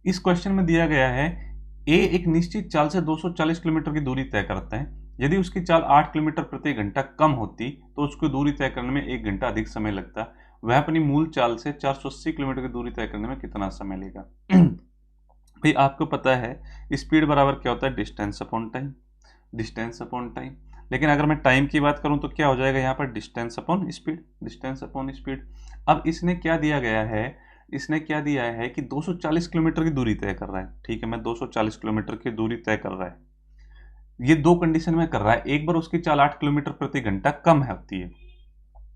इस क्वेश्चन में दिया गया है ए एक निश्चित चाल से 240 किलोमीटर की दूरी तय करता है। यदि उसकी चाल 8 किलोमीटर प्रति घंटा कम होती तो उसको दूरी तय करने में 1 घंटा अधिक समय लगता। वह अपनी मूल चाल से 480 किलोमीटर की दूरी तय करने में कितना समय लेगा? भाई आपको पता है स्पीड बराबर क्या होता है? Distance upon time. Distance upon time. लेकिन अगर मैं टाइम की बात करूं तो क्या हो जाएगा यहाँ पर? Distance upon speed. Distance upon speed. अब इसने क्या दिया गया है? इसने क्या दिया है कि 240 किलोमीटर की दूरी तय कर रहा है। ठीक है, मैं 240 किलोमीटर की दूरी तय कर रहा है। ये दो कंडीशन में कर रहा है। एक बार उसकी चाल 8 किलोमीटर प्रति घंटा कम होती है,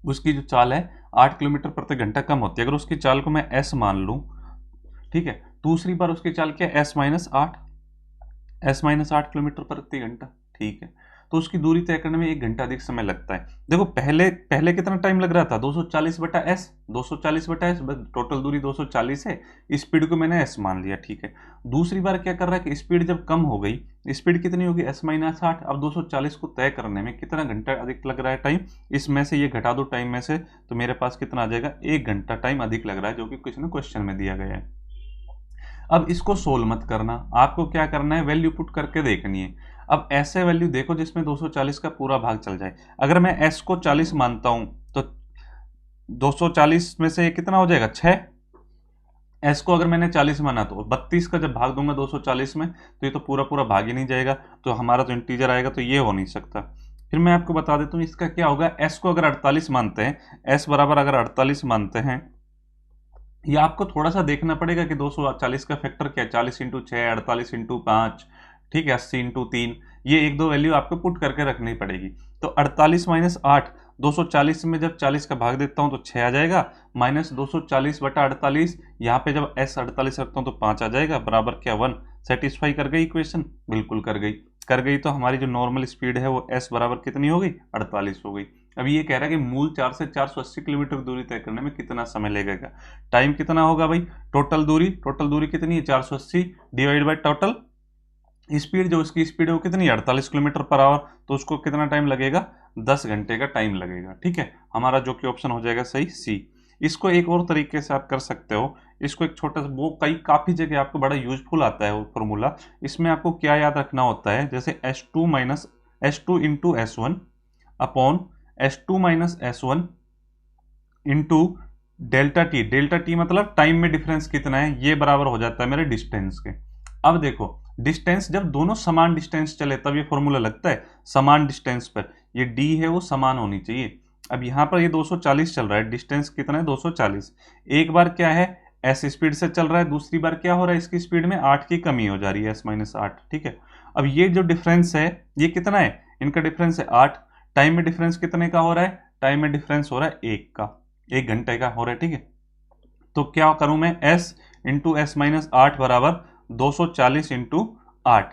उसकी जो चाल है 8 किलोमीटर प्रति घंटा कम होती है। अगर उसकी चाल को मैं एस मान लूं, ठीक है, दूसरी बार उसकी चाल क्या? S minus 8, S minus 8 kilometre प्रति घंटा। ठीक है, तो उसकी दूरी तय करने में 1 घंटा अधिक समय लगता है। देखो पहले पहले कितना टाइम लग रहा था? 240 बटा एस, 240 बटा एस, बस टोटल दूरी 240 है, स्पीड को मैंने एस मान लिया। ठीक है, दूसरी बार क्या कर रहा है कि स्पीड जब कम हो गई, स्पीड कितनी होगी? S minus 8। अब 240 को तय करने में कितना घंटा अधिक लग रहा है टाइम? इसमें से ये घटा दो टाइम में से, तो मेरे पास कितना आ जाएगा? 1 घंटा टाइम अधिक लग रहा है, जो कि किसी ने क्वेश्चन में दिया गया है। अब इसको सोल्व मत करना, आपको क्या करना है? वैल्यू पुट करके देखनी है। अब ऐसे वैल्यू देखो जिसमें 240 का पूरा भाग चल जाए। अगर मैं s को 40 मानता हूं तो 240 में से कितना हो जाएगा? 6। s को अगर मैंने 40 माना तो 32 का जब भाग दूंगा 240 में तो ये तो पूरा पूरा भाग ही नहीं जाएगा, तो हमारा तो इंटीजर आएगा, तो ये हो नहीं सकता। फिर मैं आपको बता देता हूँ इसका क्या होगा। s को अगर 48 मानते हैं, s बराबर अगर 48 मानते हैं, ये आपको थोड़ा सा देखना पड़ेगा कि 240 का फैक्टर क्या है? 40 इंटू 6, 48 इंटू 5, ठीक है, 80 इंटू 3, ये एक दो वैल्यू आपको पुट करके रखनी पड़ेगी। तो 48 माइनस 8, 240 में जब 40 का भाग देता हूं तो 6 आ जाएगा, माइनस 240 बटा 48, यहाँ पे जब एस 48 रखता हूं तो 5 आ जाएगा, बराबर क्या? 1। सेटिस्फाई कर गई इक्वेशन? बिल्कुल कर गई। कर गई तो हमारी जो नॉर्मल स्पीड है वो एस बराबर कितनी हो गई? 48 हो गई। अब ये कह रहा है कि मूल 4 से 480 किलोमीटर दूरी तय करने में कितना समय लगेगा? टाइम कितना होगा भाई? टोटल दूरी कितनी है? 480 डिवाइड बाय टोटल स्पीड, जो उसकी स्पीड है वो कितनी है? 48 किलोमीटर पर आवर, तो उसको कितना टाइम लगेगा? 10 घंटे का टाइम लगेगा। ठीक है, हमारा जो कि ऑप्शन हो जाएगा सही, सी। इसको एक और तरीके से आप कर सकते हो। इसको एक छोटा सा, वो काफी जगह आपको बड़ा यूजफुल आता है वो फॉर्मूला। इसमें आपको क्या याद रखना होता है? जैसे S2 minus S2 into S1 upon S2 minus S1 into delta T. Delta T मतलब टाइम में डिफरेंस कितना है, ये बराबर हो जाता है मेरे डिस्टेंस के। अब देखो डिस्टेंस जब दोनों समान डिस्टेंस चले तब ये फॉर्मूला लगता है। समान डिस्टेंस पर ये डी है वो समान होनी चाहिए। अब यहाँ पर ये 240 चल रहा है, डिस्टेंस कितना है? 240। एक बार क्या है एस स्पीड से चल रहा है, दूसरी बार क्या हो रहा है? इसकी स्पीड में 8 की कमी हो जा रही है, एस माइनस 8। ठीक है, अब ये जो डिफरेंस है ये कितना है? इनका डिफरेंस है 8। टाइम में डिफरेंस कितने का हो रहा है? टाइम में डिफरेंस हो रहा है 1 का, 1 घंटे का हो रहा है। ठीक है, तो क्या करूं मैं? s इंटू एस माइनस 8 बराबर 240 इंटू 8,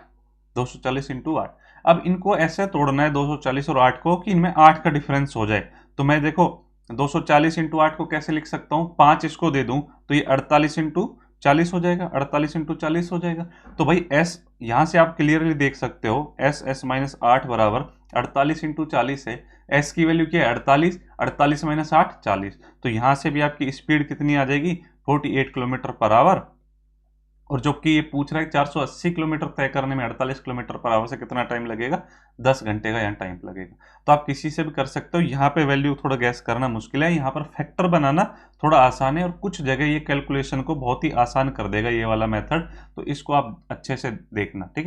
240 इंटू 8। अब इनको ऐसे तोड़ना है 240 और 8 को कि इनमें 8 का डिफरेंस हो जाए। तो मैं देखो 240 इंटू 8 को कैसे लिख सकता हूं? 5 इसको दे दूं तो ये 48 इंटू 40 हो जाएगा, 48 इंटू 40 हो जाएगा। तो भाई s यहां से आप क्लियरली देख सकते हो, s माइनस 8 बराबर 48 इंटू 40 है। s की वैल्यू क्या है? 48, 48 माइनस 8, 40। तो यहां से भी आपकी स्पीड कितनी आ जाएगी? 48 किलोमीटर पर आवर। और जो कि ये पूछ रहा है 480 किलोमीटर तय करने में 48 किलोमीटर पर आवर से कितना टाइम लगेगा? 10 घंटे का यहाँ टाइम लगेगा। तो आप किसी से भी कर सकते हो। यहाँ पे वैल्यू थोड़ा गैस करना मुश्किल है, यहाँ पर फैक्टर बनाना थोड़ा आसान है, और कुछ जगह ये कैलकुलेशन को बहुत ही आसान कर देगा ये वाला मेथड। तो इसको आप अच्छे से देखना, ठीक है।